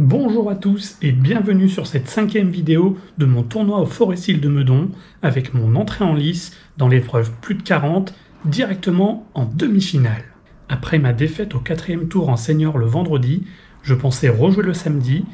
Bonjour à tous et bienvenue sur cette 5e vidéo de mon tournoi au Forestil de Meudon avec mon entrée en lice dans l'épreuve plus de 40 directement en demi-finale. Après ma défaite au 4e tour en senior le vendredi, je pensais rejouer le samedi,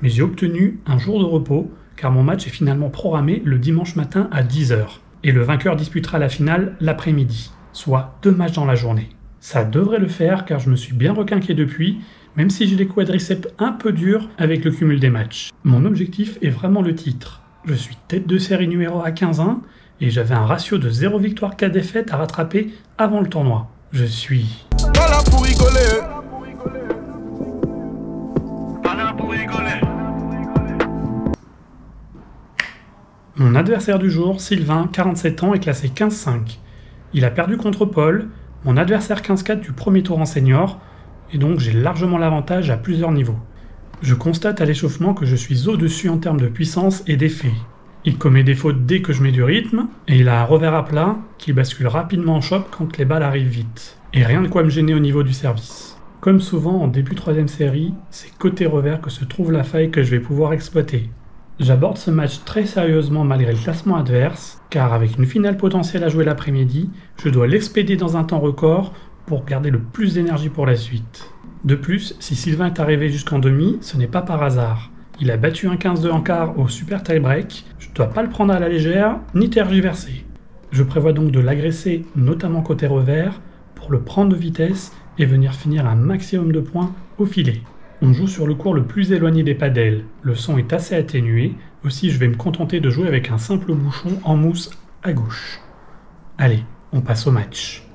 mais j'ai obtenu un jour de repos car mon match est finalement programmé le dimanche matin à 10 h et le vainqueur disputera la finale l'après-midi, soit 2 matchs dans la journée. Ça devrait le faire car je me suis bien requinqué depuis, même si j'ai les quadriceps un peu durs avec le cumul des matchs. Mon objectif est vraiment le titre. Je suis tête de série numéro à 15-1 et j'avais un ratio de 0 victoire 4 défaites à rattraper avant le tournoi. Je suis... Pas là pour rigoler. Mon adversaire du jour, Sylvain, 47 ans, est classé 15-5. Il a perdu contre Paul, mon adversaire 15-4 du premier tour en senior, et donc j'ai largement l'avantage à plusieurs niveaux. Je constate à l'échauffement que je suis au-dessus en termes de puissance et d'effet. Il commet des fautes dès que je mets du rythme, et il a un revers à plat qui bascule rapidement en chope quand les balles arrivent vite. Et rien de quoi me gêner au niveau du service. Comme souvent en début 3ème série, c'est côté revers que se trouve la faille que je vais pouvoir exploiter. J'aborde ce match très sérieusement malgré le classement adverse, car avec une finale potentielle à jouer l'après-midi, je dois l'expédier dans un temps record pour garder le plus d'énergie pour la suite. De plus, si Sylvain est arrivé jusqu'en demi, ce n'est pas par hasard. Il a battu un 15-2 en quart au super tie-break, je ne dois pas le prendre à la légère, ni tergiverser. Je prévois donc de l'agresser, notamment côté revers, pour le prendre de vitesse et venir finir un maximum de points au filet. On joue sur le court le plus éloigné des padels, le son est assez atténué, aussi je vais me contenter de jouer avec un simple bouchon en mousse à gauche. Allez, on passe au match.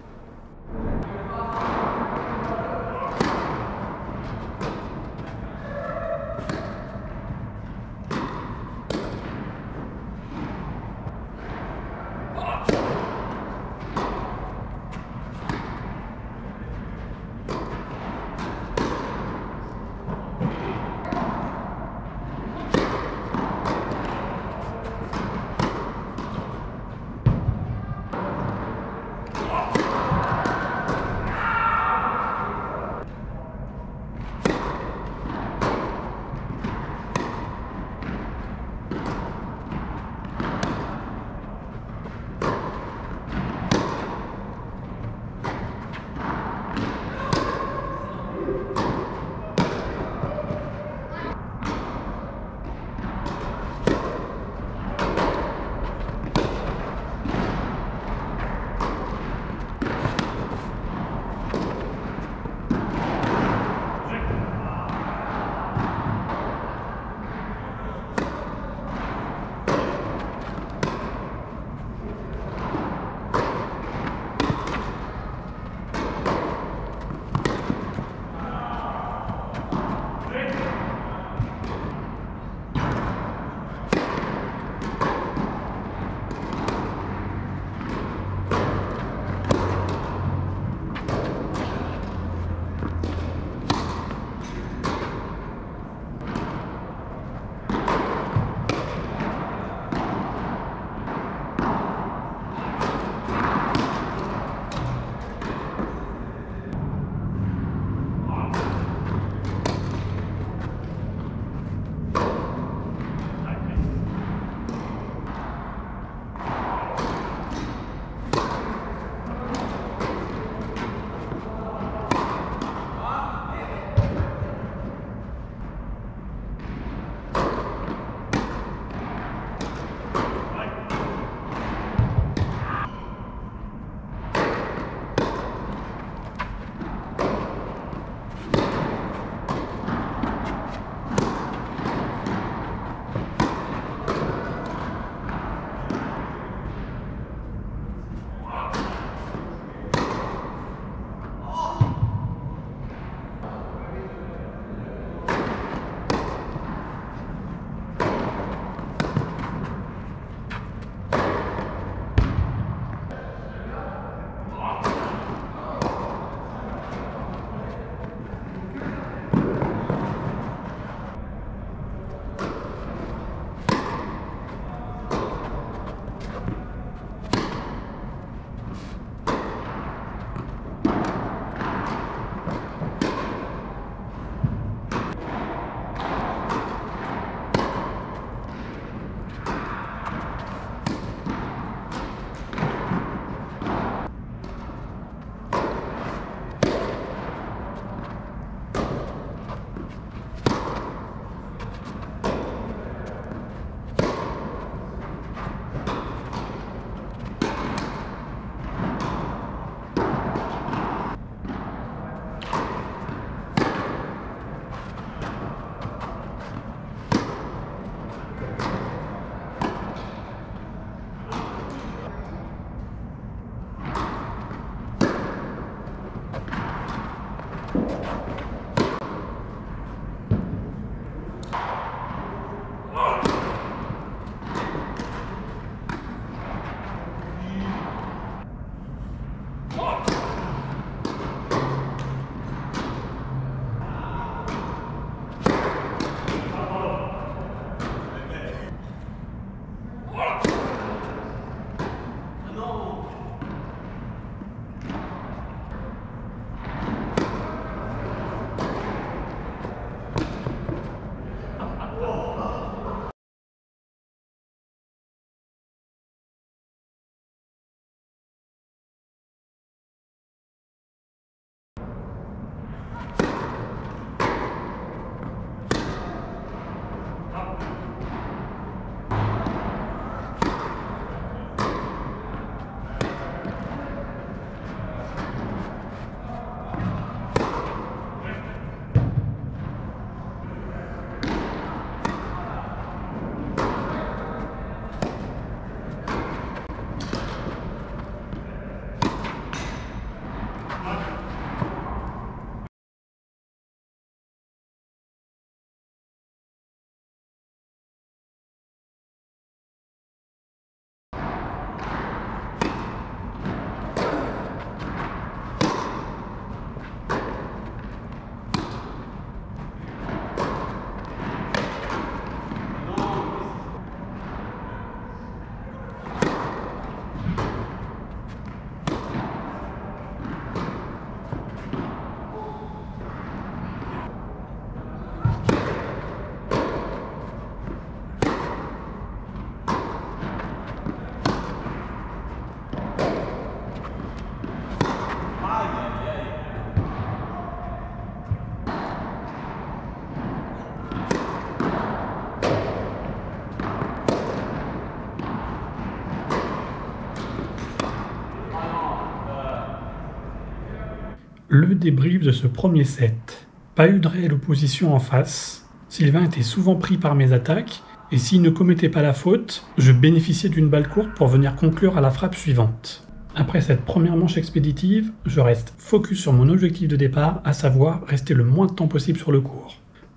Le débrief de ce premier set. Pas eu de réelle opposition en face. Sylvain était souvent pris par mes attaques, et s'il ne commettait pas la faute, je bénéficiais d'une balle courte pour venir conclure à la frappe suivante. Après cette première manche expéditive, je reste focus sur mon objectif de départ, à savoir rester le moins de temps possible sur le court.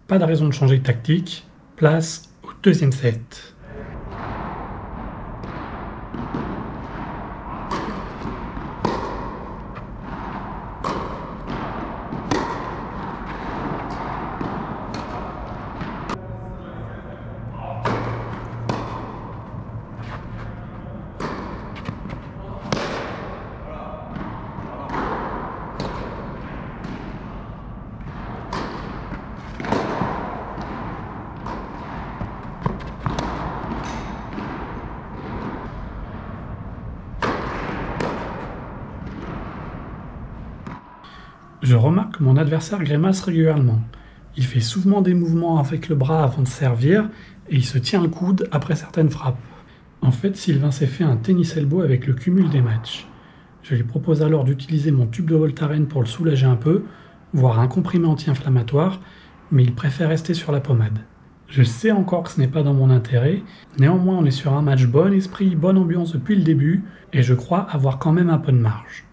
Pas de raison de changer de tactique, place au deuxième set. Je remarque que mon adversaire grimace régulièrement. Il fait souvent des mouvements avec le bras avant de servir et il se tient le coude après certaines frappes. En fait, Sylvain s'est fait un tennis elbow avec le cumul des matchs. Je lui propose alors d'utiliser mon tube de Voltaren pour le soulager un peu, voire un comprimé anti-inflammatoire, mais il préfère rester sur la pommade. Je sais encore que ce n'est pas dans mon intérêt, néanmoins on est sur un match bon esprit, bonne ambiance depuis le début, et je crois avoir quand même un peu de marge.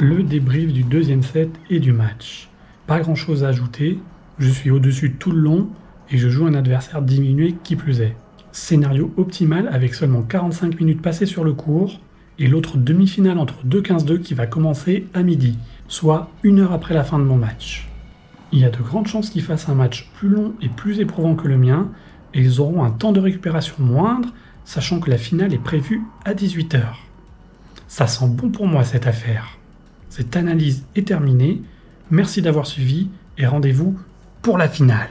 Le débrief du deuxième set et du match. Pas grand chose à ajouter, je suis au-dessus tout le long et je joue un adversaire diminué qui plus est. Scénario optimal avec seulement 45 minutes passées sur le court et l'autre demi-finale entre 2-15-2 qui va commencer à midi, soit 1 heure après la fin de mon match. Il y a de grandes chances qu'ils fassent un match plus long et plus éprouvant que le mien et ils auront un temps de récupération moindre, sachant que la finale est prévue à 18h. Ça sent bon pour moi cette affaire. Cette analyse est terminée, merci d'avoir suivi et rendez-vous pour la finale.